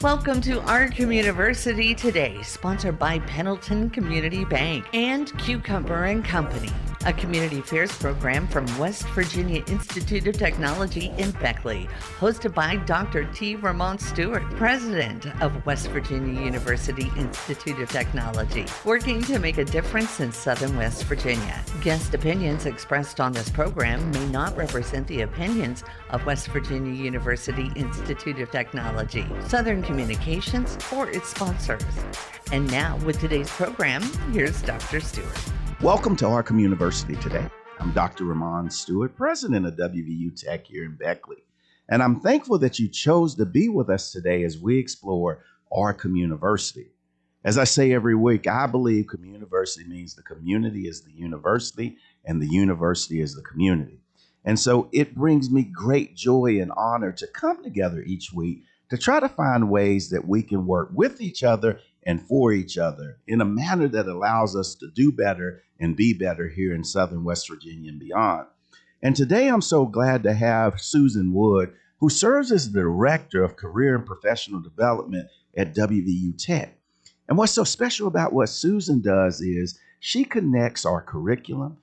Welcome to Our Communiversity today, sponsored by Pendleton Community Bank and Cucumber and Company, a community affairs program from West Virginia Institute of Technology in Beckley, hosted by Dr. T. Ramon Stuart, president of West Virginia University Institute of Technology, working to make a difference in Southern West Virginia. Guest opinions expressed on this program may not represent the opinions of West Virginia University Institute of Technology, Southern Communications, or its sponsors. And now, with today's program, here's Dr. Stewart. Welcome to Our Communiversity today. I'm Dr. Ramon Stuart, president of WVU Tech here in Beckley. And I'm thankful that you chose to be with us today as we explore Our Communiversity. As I say every week, I believe Communiversity means the community is the university and the university is the community. And so it brings me great joy and honor to come together each week to try to find ways that we can work with each other and for each other in a manner that allows us to do better and be better here in Southern West Virginia and beyond. And today I'm so glad to have Susan Wood, who serves as the Director of Career and Professional Development at WVU Tech. And what's so special about what Susan does is she connects our curriculum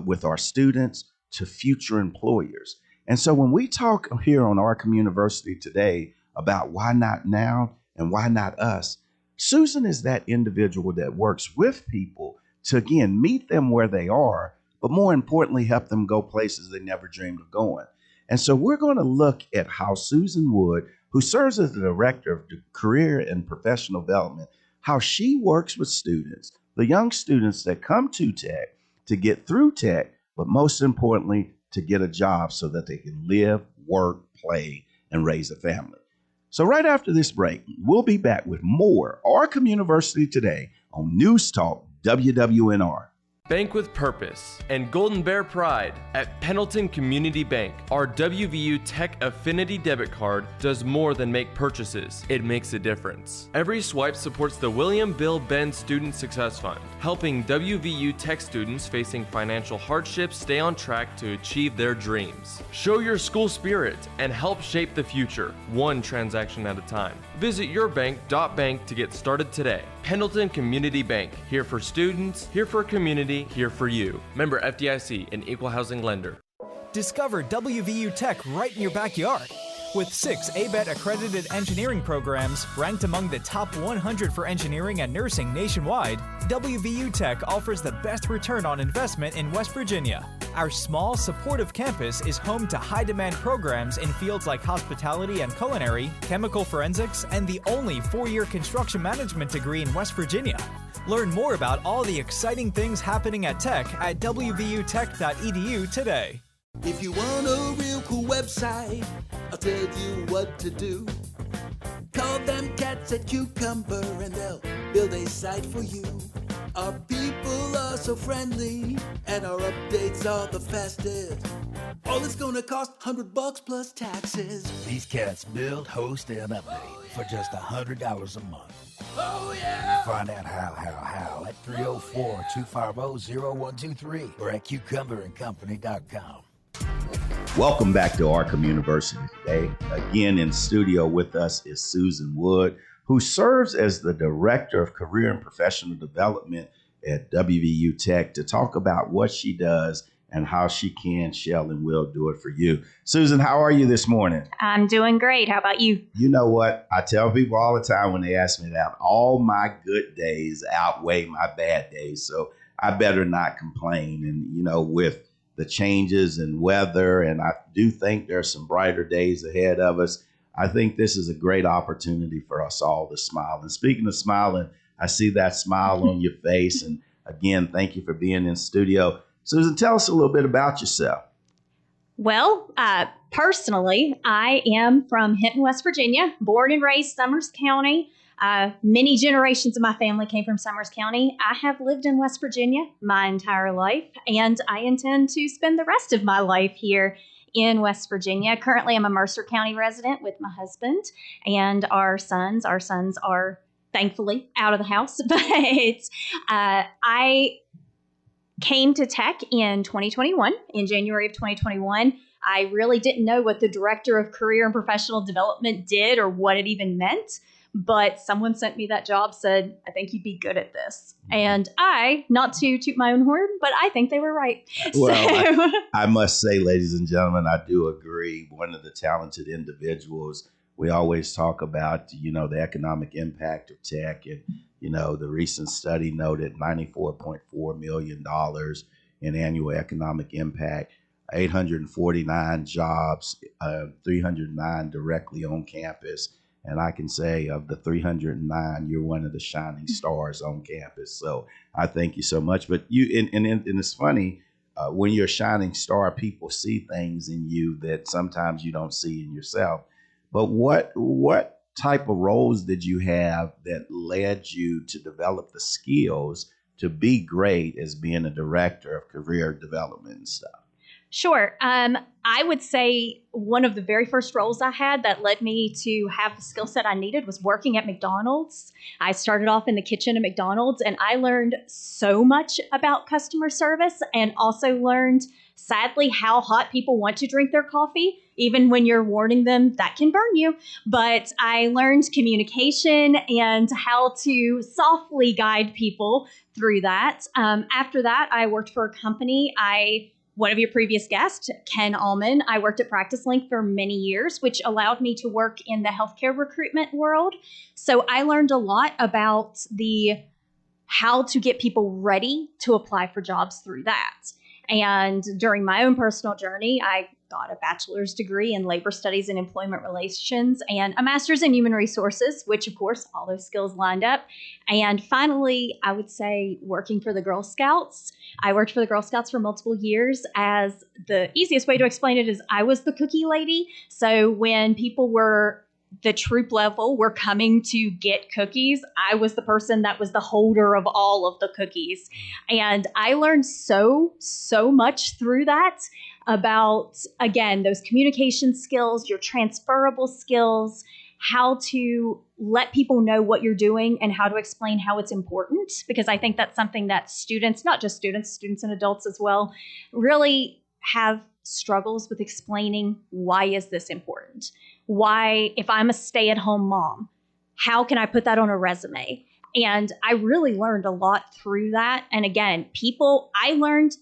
with our students to future employers. And so when we talk here on Our Communiversity today about why not now and why not us, Susan is that individual that works with people to, again, meet them where they are, but more importantly, help them go places they never dreamed of going. And so we're going to look at how Susan Wood, who serves as the Director of Career and Professional Development, how she works with students, the young students that come to Tech to get through Tech, but most importantly, to get a job so that they can live, work, play, and raise a family. So right after this break, we'll be back with more Our Communiversity today on News Talk WWNR. Bank with Purpose and Golden Bear Pride at Pendleton Community Bank. Our WVU Tech Affinity debit card does more than make purchases. It makes a difference. Every swipe supports the William Bill Benn Student Success Fund, helping WVU Tech students facing financial hardships stay on track to achieve their dreams. Show your school spirit and help shape the future, one transaction at a time. Visit yourbank.bank to get started today. Pendleton Community Bank, here for students, here for community, here for you. Member FDIC, an equal housing lender. Discover WVU Tech right in your backyard. With 6 ABET accredited engineering programs ranked among the top 100 for engineering and nursing nationwide, WVU Tech offers the best return on investment in West Virginia. Our small, supportive campus is home to high-demand programs in fields like hospitality and culinary, chemical forensics, and the only 4-year construction management degree in West Virginia. Learn more about all the exciting things happening at Tech at wvutech.edu today. If you want a real cool website, I'll tell you what to do. Call them cats at Cucumber and they'll build a site for you. Our people are so friendly and our updates are the fastest. All it's gonna cost $100 plus taxes. These cats build, host, and update for just $100 a month. Oh yeah! Find out how at 304-250-0123 or at cucumberandcompany.com. Welcome back to Our Communiversity today. Again, in studio with us is Susan Wood, who serves as the Director of Career and Professional Development at WVU Tech, to talk about what she does and how she can, shall, and will do it for you. Susan, how are you this morning? I'm doing great. How about you? You know what? I tell people all the time when they ask me that, all my good days outweigh my bad days. So I better not complain. And, you know, with the changes in weather, and I do think there's some brighter days ahead of us, I think this is a great opportunity for us all to smile. And speaking of smiling, I see that smile on your face. And again, thank you for being in studio. Susan, tell us a little bit about yourself. Well, personally, I am from Hinton, West Virginia, born and raised Summers County. Many generations of my family came from Summers County. I have lived in West Virginia my entire life, and I intend to spend the rest of my life here in West Virginia. Currently, I'm a Mercer County resident with my husband and our sons. Our sons are thankfully out of the house, but I came to Tech in 2021, in January of 2021. I really didn't know what the Director of Career and Professional Development did or what it even meant. but someone sent me that job, said, I think you'd be good at this. And I, not to toot my own horn, but I think they were right. Well, I must say, ladies and gentlemen, I do agree. One of the talented individuals, we always talk about, the economic impact of tech. And, the recent study noted $94.4 million in annual economic impact, 849 jobs, 309 directly on campus. And I can say of the 309, you're one of the shining stars on campus. So I thank you so much. But and it's funny, when you're a shining star, people see things in you that sometimes you don't see in yourself. But what type of roles did you have that led you to develop the skills to be great as being a director of career development and stuff? Sure. I would say one of the very first roles I had that led me to have the skill set I needed was working at McDonald's. I started off in the kitchen at McDonald's, and I learned so much about customer service, and also learned, sadly, how hot people want to drink their coffee. Even when you're warning them, that can burn you. But I learned communication and how to softly guide people through that. After that, I worked for a company. One of your previous guests, Ken Allman, I worked at Practice Link for many years, which allowed me to work in the healthcare recruitment world. So I learned a lot about how to get people ready to apply for jobs through that. And during my own personal journey, I got a bachelor's degree in labor studies and employment relations and a master's in human resources, which of course all those skills lined up. And finally, I would say working for the Girl Scouts. I worked for the Girl Scouts for multiple years. As the easiest way to explain it is I was the cookie lady. So when people were the troop level were coming to get cookies, I was the person that was the holder of all of the cookies. And I learned so much through that about, again, those communication skills, your transferable skills, how to let people know what you're doing and how to explain how it's important. Because I think that's something that students, not just students and adults as well, really have struggles with explaining, why is this important? Why, if I'm a stay-at-home mom, how can I put that on a resume? And I really learned a lot through that. And again, I learned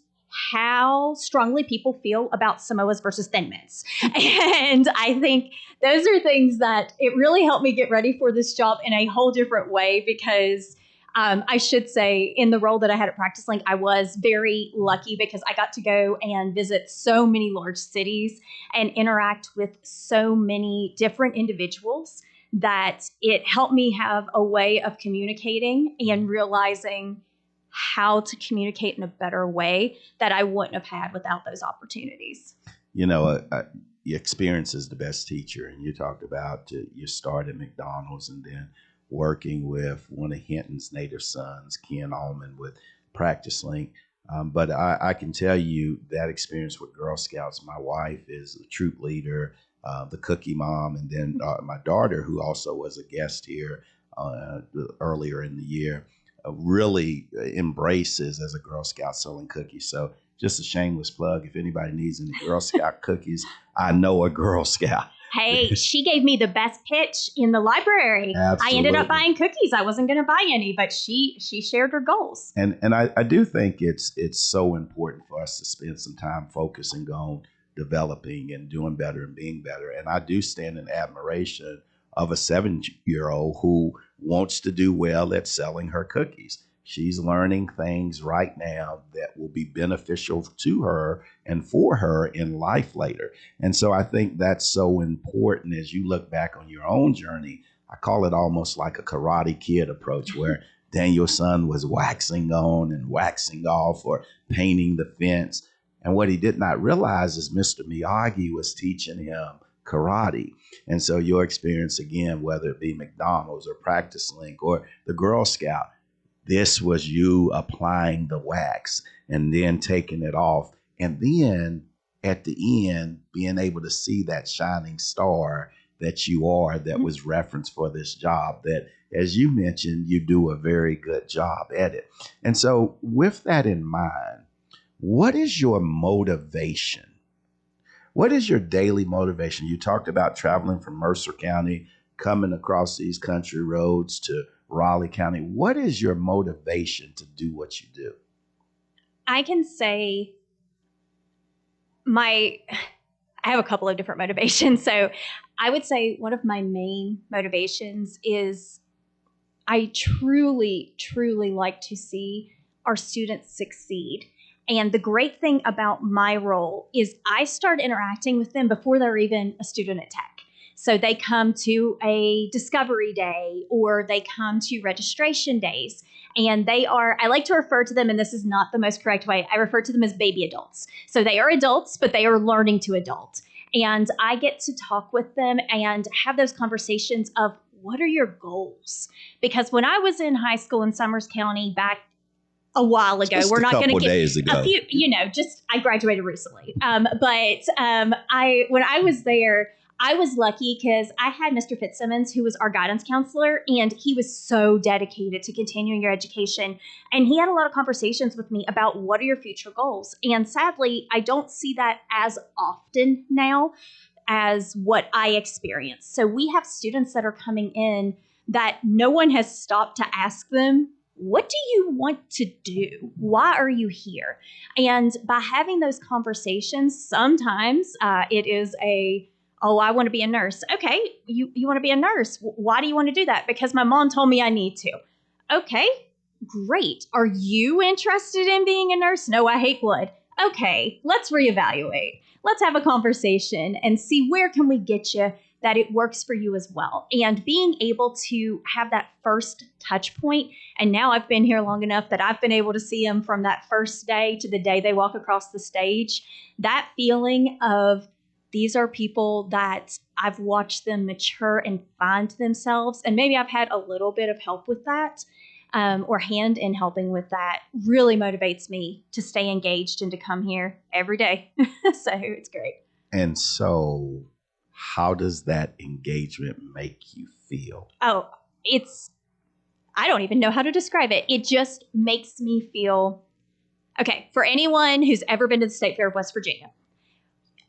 how strongly people feel about Samoas versus Thin Mints. And I think those are things that it really helped me get ready for this job in a whole different way, because I should say in the role that I had at Practice Link, I was very lucky because I got to go and visit so many large cities and interact with so many different individuals that it helped me have a way of communicating and realizing how to communicate in a better way that I wouldn't have had without those opportunities. Experience is the best teacher. And you talked about you started at McDonald's and then working with one of Hinton's native sons, Ken Allman, with Practice Link. But I can tell you that experience with Girl Scouts, my wife is a troop leader, the cookie mom, and then my daughter, who also was a guest here earlier in the year, really embraces as a Girl Scout selling cookies. So just a shameless plug. If anybody needs any Girl Scout cookies, I know a Girl Scout. Hey, she gave me the best pitch in the library. Absolutely. I ended up buying cookies. I wasn't going to buy any, but she shared her goals. And I do think it's so important for us to spend some time focusing on developing and doing better and being better. And I do stand in admiration of a 7-year-old who wants to do well at selling her cookies. She's learning things right now that will be beneficial to her and for her in life later. And so I think that's so important as you look back on your own journey. I call it almost like a Karate Kid approach, where Daniel's son was waxing on and waxing off or painting the fence. And what he did not realize is Mr. Miyagi was teaching him karate. And so your experience, again, whether it be McDonald's or Practice Link or the Girl Scout, this was you applying the wax and then taking it off. And then at the end, being able to see that shining star that you are, that was referenced for this job, that, as you mentioned, you do a very good job at it. And so with that in mind, what is your motivation? What is your daily motivation? You talked about traveling from Mercer County coming across these country roads to Raleigh County. What is your motivation to do what you do? I can say I have a couple of different motivations. So I would say one of my main motivations is I truly, truly like to see our students succeed. And the great thing about my role is I start interacting with them before they're even a student at Tech. So they come to a discovery day or they come to registration days. And I like to refer to them, and this is not the most correct way, I refer to them as baby adults. So they are adults, but they are learning to adult. And I get to talk with them and have those conversations of what are your goals? Because when I was in high school in Summers County back a while ago, Just we're not going to get days ago. a few, I graduated recently. When I was there, I was lucky because I had Mr. Fitzsimmons, who was our guidance counselor, and he was so dedicated to continuing your education. And he had a lot of conversations with me about what are your future goals. And sadly, I don't see that as often now as what I experienced. So we have students that are coming in that no one has stopped to ask them, what do you want to do? Why are you here? And by having those conversations, sometimes it is I want to be a nurse. Okay, you want to be a nurse. Why do you want to do that? Because my mom told me I need to. Okay, great. Are you interested in being a nurse? No, I hate blood. Okay, let's reevaluate. Let's have a conversation and see where can we get you that it works for you as well. And being able to have that first touch point, and now I've been here long enough that I've been able to see them from that first day to the day they walk across the stage, that feeling of these are people that I've watched them mature and find themselves, and maybe I've had a little bit of help with that, or hand in helping with that, really motivates me to stay engaged and to come here every day. So it's great. And so how does that engagement make you feel? Oh, I don't even know how to describe it. It just makes me feel, okay, for anyone who's ever been to the State Fair of West Virginia,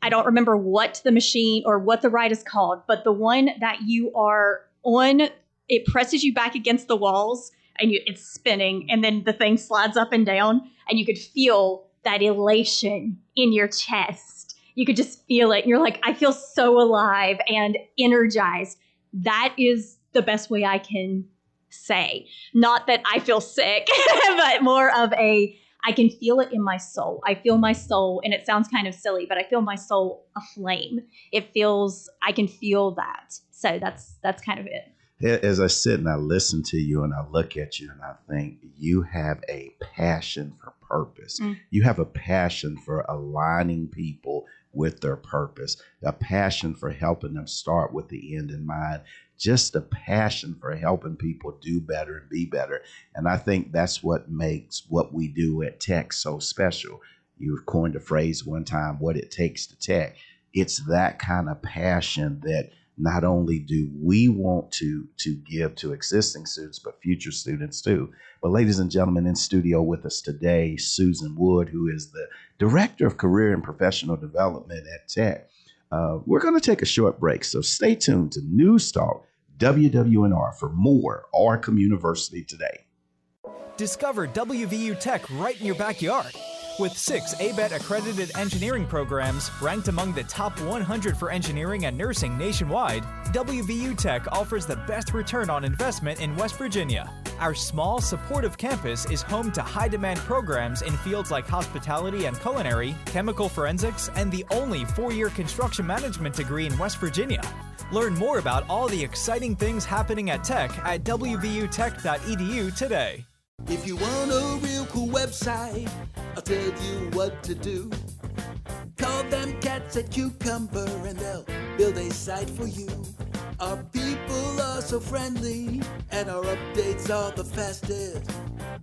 I don't remember what the machine or what the ride is called, but the one that you are on, it presses you back against the walls and it's spinning, and then the thing slides up and down, and you could feel that elation in your chest. You could just feel it. And you're like, I feel so alive and energized. That is the best way I can say. Not that I feel sick, but more of I can feel it in my soul. I feel my soul, and it sounds kind of silly, but I feel my soul aflame. I can feel that. So that's kind of it. As I sit and I listen to you and I look at you and I think you have a passion for purpose. You have a passion for aligning people with their purpose, a passion for helping them start with the end in mind, just a passion for helping people do better and be better. And I think that's what makes what we do at Tech so special. You coined a phrase one time, what it takes to Tech. It's that kind of passion that not only do we want to give to existing students, but future students too. But ladies and gentlemen, in studio with us today, Susan Wood, who is the Director of Career and Professional Development at Tech. We're going to take a short break, so stay tuned to News Talk WWNR for more Our Communiversity today. Discover WVU Tech right in your backyard. With 6 ABET accredited engineering programs ranked among the top 100 for engineering and nursing nationwide, WVU Tech offers the best return on investment in West Virginia. Our small, supportive campus is home to high-demand programs in fields like hospitality and culinary, chemical forensics, and the only 4-year construction management degree in West Virginia. Learn more about all the exciting things happening at Tech at wvutech.edu today. If you want a real cool website, I'll tell you what to do. Call them cats at Cucumber and they'll build a site for you. Our people are so friendly and our updates are the fastest.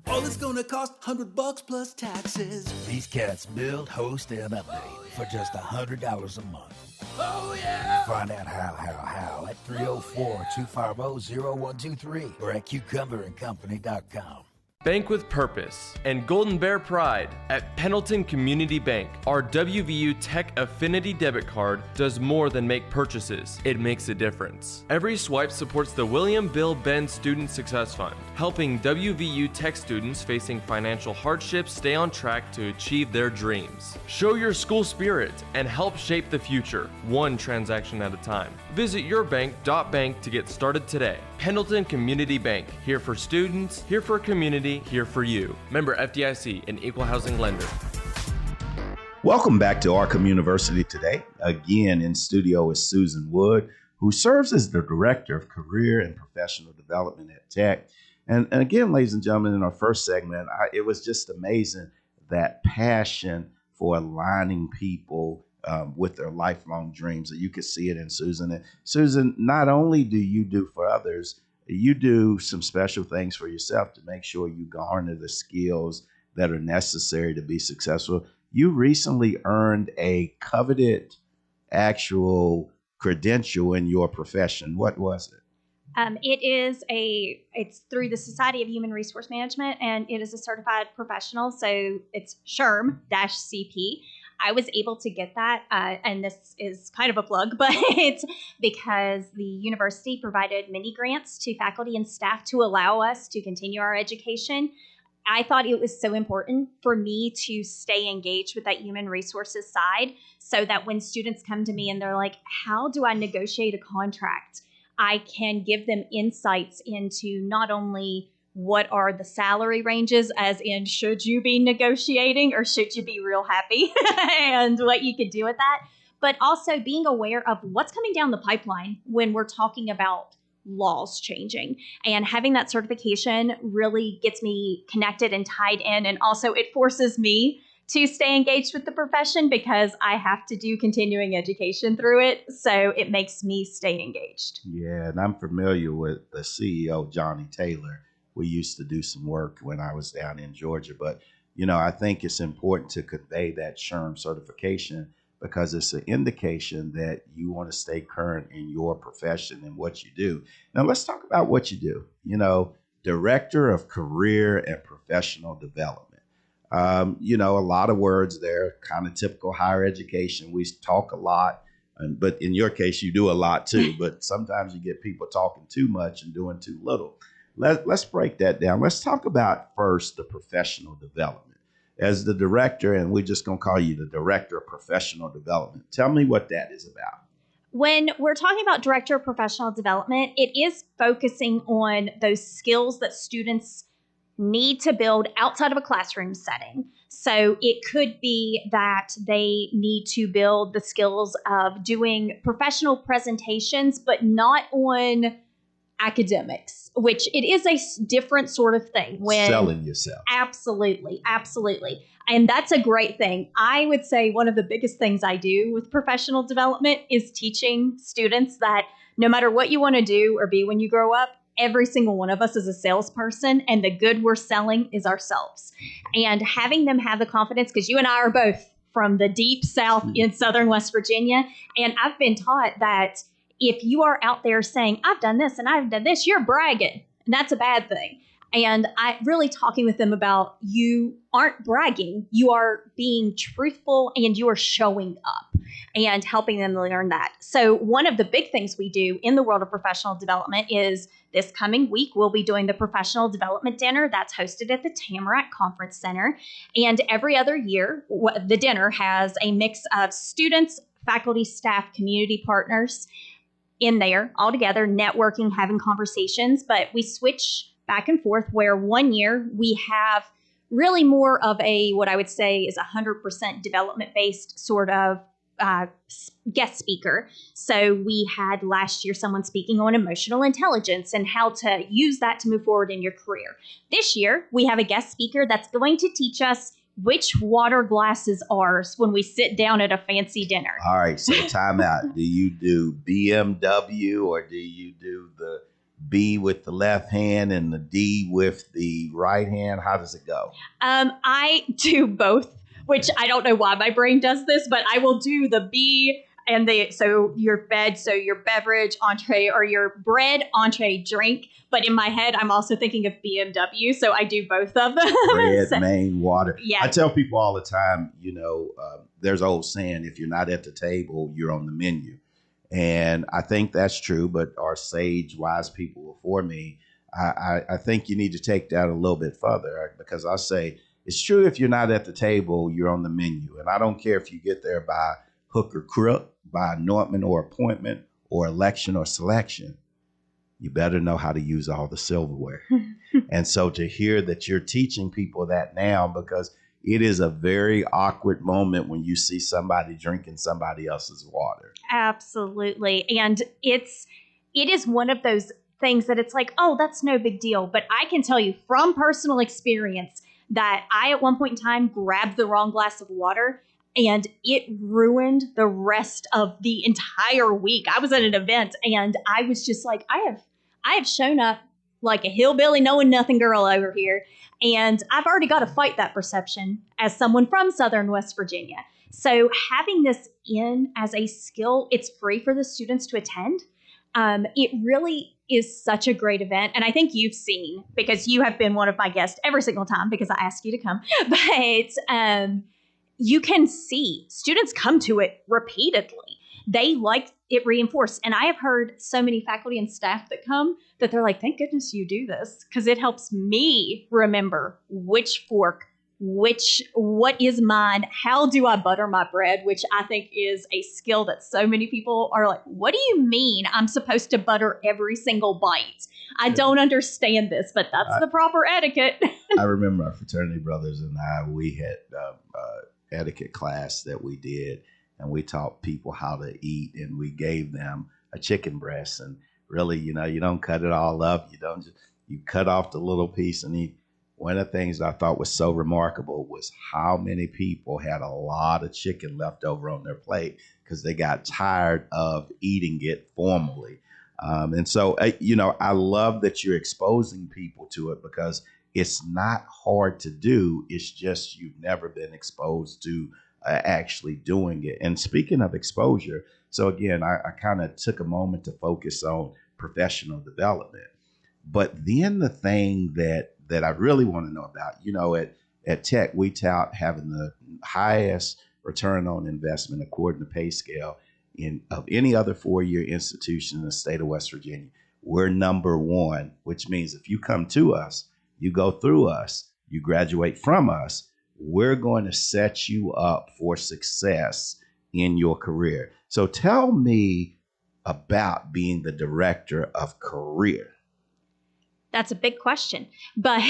All it's gonna cost $100 plus taxes. These cats build, host, and update for just $100 a month. Oh yeah! Find out how at 304-250-0123 or at cucumberandcompany.com. Bank with purpose and Golden Bear pride. At Pendleton Community Bank, our WVU Tech Affinity debit card does more than make purchases. It makes a difference. Every swipe supports the William Bill Benn Student Success Fund, helping WVU Tech students facing financial hardships stay on track to achieve their dreams. Show your school spirit and help shape the future, one transaction at a time. Visit yourbank.bank to get started today. Pendleton Community Bank, here for students, here for community, here for you. Member FDIC, an equal housing lender. Welcome back to Our Communiversity today. Again, in studio is Susan Wood, who serves as the Director of Career and Professional Development at Tech. And again, ladies and gentlemen, in our first segment, it was just amazing that passion for aligning people with their lifelong dreams, that you could see it in Susan. And Susan, not only do you do for others, you do some special things for yourself to make sure you garner the skills that are necessary to be successful. You recently earned a coveted actual credential in your profession. What was it? It's through the Society of Human Resource Management, and it is a certified professional. So it's SHRM-CP. I was able to get that, and this is kind of a plug, but it's because the university provided many grants to faculty and staff to allow us to continue our education. I thought it was so important for me to stay engaged with that human resources side, so that when students come to me and they're like, how do I negotiate a contract? I can give them insights into not only what are the salary ranges, as in should you be negotiating or should you be real happy, and what you could do with that, but also being aware of what's coming down the pipeline when we're talking about laws changing. And having that certification really gets me connected and tied in, and also it forces me to stay engaged with the profession because I have to do continuing education through it. So it makes me stay engaged. Yeah, and I'm familiar with the CEO, Johnny Taylor. We used to do some work when I was down in Georgia. But, I think it's important to convey that SHRM certification because it's an indication that you want to stay current in your profession and what you do. Now, let's talk about what you do. Director of Career and Professional Development. A lot of words there, kind of typical higher education. We talk a lot, but in your case, you do a lot too. But sometimes you get people talking too much and doing too little. Let's break that down. Let's talk about first the professional development. As the director, and we're just going to call you the Director of Professional Development. Tell me what that is about. When we're talking about Director of Professional Development, it is focusing on those skills that students need to build outside of a classroom setting. So it could be that they need to build the skills of doing professional presentations, but not on academics, which it is a different sort of thing. When selling yourself. Absolutely. And that's a great thing. I would say one of the biggest things I do with professional development is teaching students that no matter what you want to do or be when you grow up, every single one of us is a salesperson, and the good we're selling is ourselves. And having them have the confidence, because you and I are both from the deep South in Southern West Virginia, and I've been taught that if you are out there saying, I've done this and I've done this, you're bragging. And that's a bad thing. And I really talking with them about you aren't bragging. You are being truthful and you are showing up and helping them learn that. So one of the big things we do in the world of professional development is this coming week, we'll be doing the professional development dinner that's hosted at the Tamarack Conference Center. And every other year, the dinner has a mix of students, faculty, staff, community partners in there all together, networking, having conversations, but we switch back and forth where one year we have really more of a, what I would say is 100% development-based sort of guest speaker. So we had last year someone speaking on emotional intelligence and how to use that to move forward in your career. This year, we have a guest speaker that's going to teach us which water glass is ours when we sit down at a fancy dinner. All right, so time out. Do you do BMW or do you do the B with the left hand and the D with the right hand? How does it go? I do both, which I don't know why my brain does this, but I will do the B And so you're fed, so your beverage, entree, or your bread, entree, drink. But in my head, I'm also thinking of BMW, so I do both of them. Bread, So, main, water. yeah. I tell people all the time, there's an old saying, if you're not at the table, you're on the menu. And I think that's true, but our sage, wise people before me, I think you need to take that a little bit further, because I say it's true if you're not at the table, you're on the menu. And I don't care if you get there by hook or crook, by anointment or appointment, or election or selection. You better know how to use all the silverware. And so to hear that you're teaching people that now, because it is a very awkward moment when you see somebody drinking somebody else's water. Absolutely. And it is one of those things that it's like, oh, that's no big deal. But I can tell you from personal experience that I, at one point in time, grabbed the wrong glass of water, and it ruined the rest of the entire week. I was at an event, and I was just like, I have shown up like a hillbilly knowing nothing girl over here. And I've already got to fight that perception as someone from Southern West Virginia. So having this in as a skill, it's free for the students to attend. It really is such a great event. And I think you've seen, because you have been one of my guests every single time because I ask you to come. But you can see students come to it repeatedly. They like it reinforced. And I have heard so many faculty and staff that come that they're like, thank goodness you do this, because it helps me remember which fork, what is mine, how do I butter my bread, which I think is a skill that so many people are like, what do you mean I'm supposed to butter every single bite? I don't understand this, but that's the proper etiquette. I remember our fraternity brothers and I, we had etiquette class that we did, and we taught people how to eat, and we gave them a chicken breast. And really, you don't cut it all up. You cut off the little piece and eat. One of the things I thought was so remarkable was how many people had a lot of chicken left over on their plate because they got tired of eating it formally. And so, I love that you're exposing people to it, because it's not hard to do. It's just you've never been exposed to actually doing it. And speaking of exposure, so again, I kind of took a moment to focus on professional development. But then the thing that I really want to know about, at Tech, we tout having the highest return on investment according to pay scale of any other four-year institution in the state of West Virginia. We're number one, which means if you come to us, you go through us, you graduate from us, we're going to set you up for success in your career. So tell me about being the director of career. That's a big question, but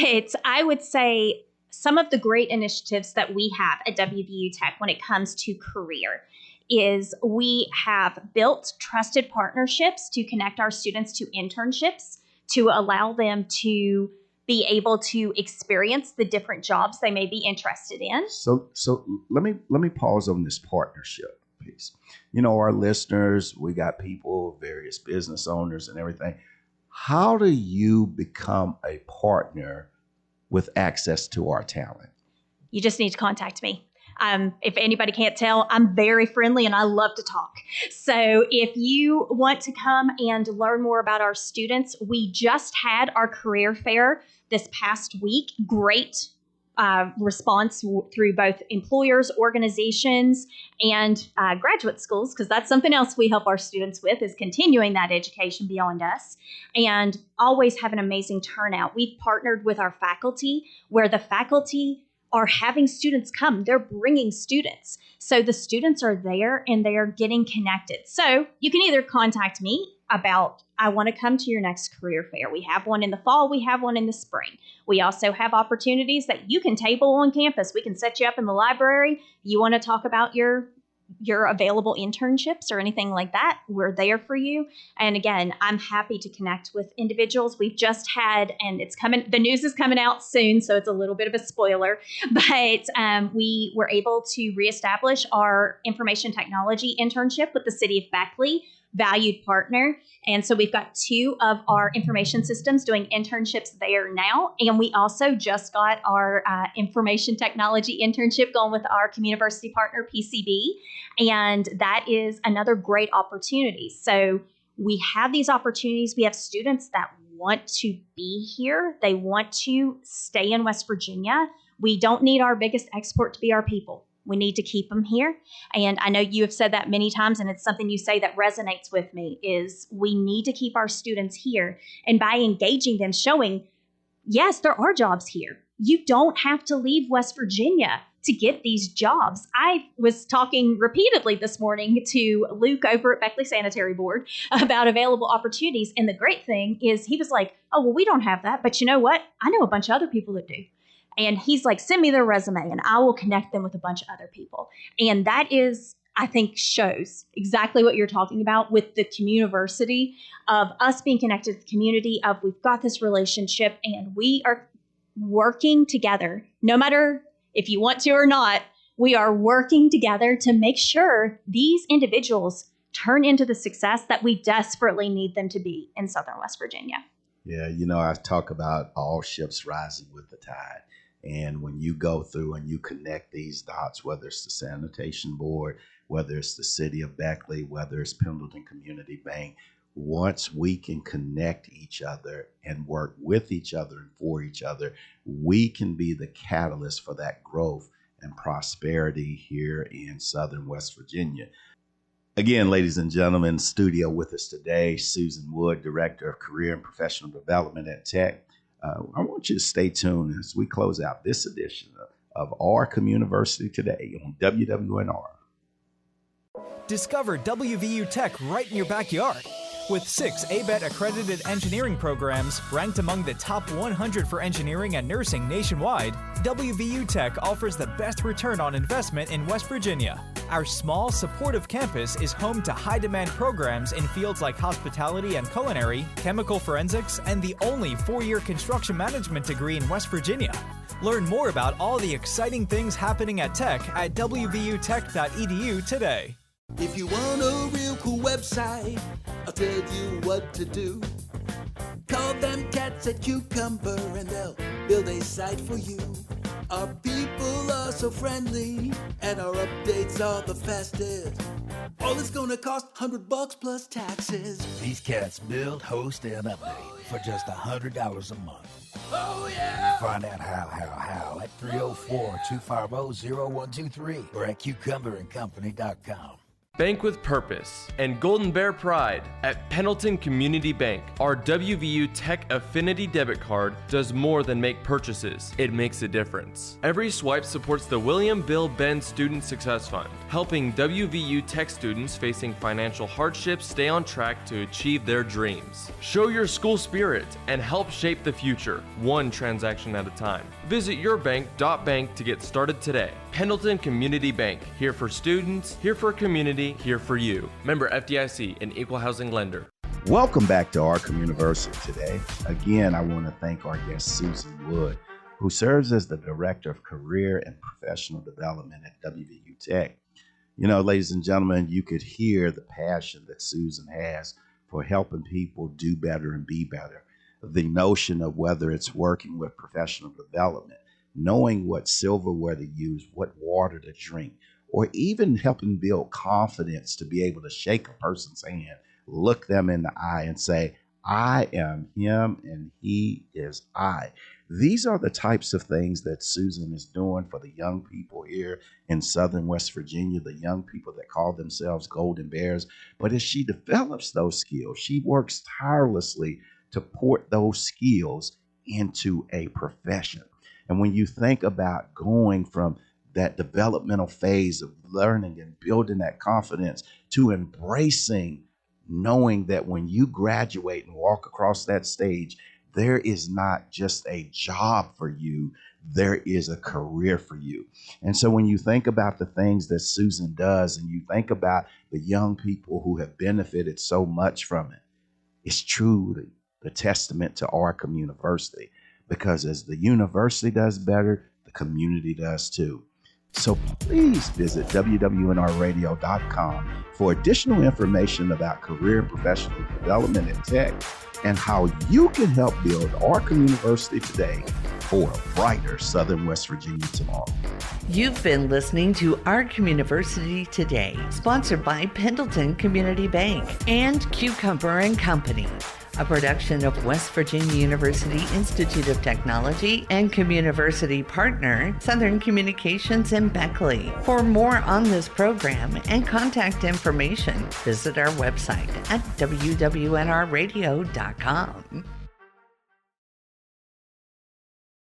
I would say some of the great initiatives that we have at WVU Tech when it comes to career is we have built trusted partnerships to connect our students to internships to allow them to be able to experience the different jobs they may be interested in. So let me pause on this partnership piece. Our listeners, we got people, various business owners and everything. How do you become a partner with access to our talent? You just need to contact me. If anybody can't tell, I'm very friendly and I love to talk. So if you want to come and learn more about our students, we just had our career fair this past week. Great response through both employers, organizations, and graduate schools, because that's something else we help our students with, is continuing that education beyond us, and always have an amazing turnout. We've partnered with our faculty, where the faculty are having students come. They're bringing students. So the students are there and they are getting connected. So you can either contact me about, I want to come to your next career fair. We have one in the fall. We have one in the spring. We also have opportunities that you can table on campus. We can set you up in the library. You want to talk about your available internships or anything like that, we're there for you. And again, I'm happy to connect with individuals. We've just had, and it's coming, the news is coming out soon, so it's a little bit of a spoiler, but we were able to reestablish our information technology internship with the city of Beckley. valued partner. And so we've got 2 of our information systems doing internships there now. And we also just got our information technology internship going with our Communiversity partner, PCB. And that is another great opportunity. So we have these opportunities. We have students that want to be here. They want to stay in West Virginia. We don't need our biggest export to be our people. We need to keep them here. And I know you have said that many times, and it's something you say that resonates with me, is we need to keep our students here. And by engaging them, showing, yes, there are jobs here. You don't have to leave West Virginia to get these jobs. I was talking repeatedly this morning to Luke over at Beckley Sanitary Board about available opportunities. And the great thing is he was like, oh, well, we don't have that. But you know what? I know a bunch of other people that do. And he's like, send me their resume and I will connect them with a bunch of other people. And that is, I think, shows exactly what you're talking about with the Communiversity, of us being connected to the community, of we've got this relationship and we are working together. No matter if you want to or not, we are working together to make sure these individuals turn into the success that we desperately need them to be in Southern West Virginia. Yeah, I talk about all ships rising with the tide. And when you go through and you connect these dots, whether it's the sanitation board, whether it's the city of Beckley, whether it's Pendleton Community Bank, once we can connect each other and work with each other and for each other, we can be the catalyst for that growth and prosperity here in Southern West Virginia. Again, ladies and gentlemen, in the studio with us today, Susan Wood, Director of Career and Professional Development at Tech. I want you to stay tuned as we close out this edition of Our Communiversity today on WWNR. Discover WVU Tech right in your backyard. With 6 ABET accredited engineering programs ranked among the top 100 for engineering and nursing nationwide, WVU Tech offers the best return on investment in West Virginia. Our small, supportive campus is home to high-demand programs in fields like hospitality and culinary, chemical forensics, and the only 4-year construction management degree in West Virginia. Learn more about all the exciting things happening at Tech at wvutech.edu today. If you want a real cool website, I'll tell you what to do. Call them cats at Cucumber and they'll build a site for you. Our people are so friendly and our updates are the fastest. All it's gonna cost $100 plus taxes. These cats build, host, and update for just $100 a month. Oh yeah! Find out how at 304-250-0123 or at cucumberandcompany.com. Bank with purpose and Golden Bear pride. At Pendleton Community Bank, our WVU Tech Affinity debit card does more than make purchases. It makes a difference. Every swipe supports the William Bill Benn Student Success Fund, helping WVU Tech students facing financial hardships stay on track to achieve their dreams. Show your school spirit and help shape the future, one transaction at a time. Visit yourbank.bank to get started today. Pendleton Community Bank, here for students, here for community, here for you. Member FDIC, an equal housing lender. Welcome back to Our Communiversity today. Again, I want to thank our guest, Susan Wood, who serves as the Director of Career and Professional Development at WVU Tech. Ladies and gentlemen, you could hear the passion that Susan has for helping people do better and be better. The notion of whether it's working with professional development, knowing what silverware to use, what water to drink, or even helping build confidence to be able to shake a person's hand, look them in the eye and say, I am him and he is I. These are the types of things that Susan is doing for the young people here in Southern West Virginia, the young people that call themselves Golden Bears. But as she develops those skills, she works tirelessly to port those skills into a profession. And when you think about going from that developmental phase of learning and building that confidence to embracing knowing that when you graduate and walk across that stage, there is not just a job for you, there is a career for you. And so when you think about the things that Susan does and you think about the young people who have benefited so much from it, it's truly the testament to Our Communiversity, because as the university does better, the community does too. So please visit wwnrradio.com for additional information about career and professional development in tech and how you can help build Our Communiversity today for a brighter Southern West Virginia tomorrow. You've been listening to Our Communiversity Today, sponsored by Pendleton Community Bank and Cucumber and Company, a production of West Virginia University Institute of Technology and Communiversity partner, Southern Communications in Beckley. For more on this program and contact information, visit our website at wwnrradio.com.